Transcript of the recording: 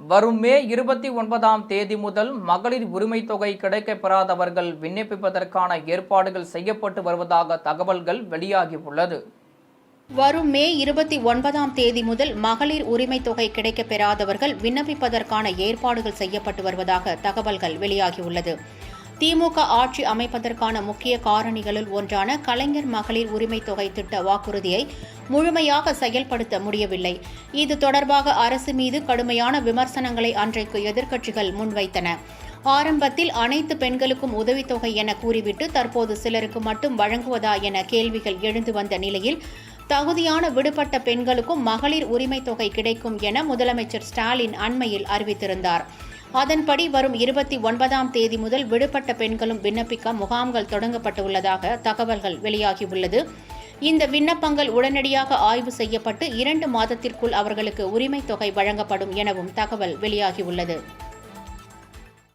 வரும் மே 29ஆம் தேதி முதல் மகளிர் உரிமைத் தொகை கிடைக்கப் பெறாதவர்கள் விண்ணப்பிப்பதற்கான ஏற்பாடுகள் செய்யப்பட்டு வருவதாக தகவல்கள் வெளியாகியுள்ளது. வரும் மே 29ஆம் தேதி முதல் மகளிர் உரிமைத் தொகை கிடைக்கப் பெறாதவர்கள் விண்ணப்பிப்பதற்கான ஏற்பாடுகள் செய்யப்பட்டு வருவதாக தகவல்கள் வெளியாகியுள்ளது. திமுக ஆட்சி அமைப்பதற்கான முக்கிய காரணிகளில் ஒன்றான கலைஞர் மகளிர் உரிமைத் தொகை திட்ட வாக்குறுதியை முழுமையாக செயல்படுத்த முடியவில்லை. இது தொடர்பாக அரசு மீது கடுமையான விமர்சனங்களை அன்றைக்கு எதிர்க்கட்சிகள் முன்வைத்தன. ஆரம்பத்தில் அனைத்து பெண்களுக்கும் உதவித்தொகை என கூறிவிட்டு தற்போது சிலருக்கு மட்டும் வழங்குவதா என கேள்விகள் எழுந்து வந்த நிலையில் தகுதியான விடுபட்ட பெண்களுக்கும் மகளிர் உரிமைத் தொகை கிடைக்கும் என முதலமைச்சர் ஸ்டாலின் அண்மையில் அறிவித்திருந்தார். அதன்படி வரும் 29ஆம் தேதி முதல் விடுபட்ட பெண்களும் விண்ணப்பிக்க முகாம்கள் தொடங்கப்பட்டுள்ளதாக தகவல்கள் வெளியாகியுள்ளது. இந்த விண்ணப்பங்கள் உடனடியாக ஆய்வு செய்யப்பட்டு 2 மாதத்திற்குள் அவர்களுக்கு உரிமைத் தொகை வழங்கப்படும் எனவும் தகவல் வெளியாகியுள்ளது.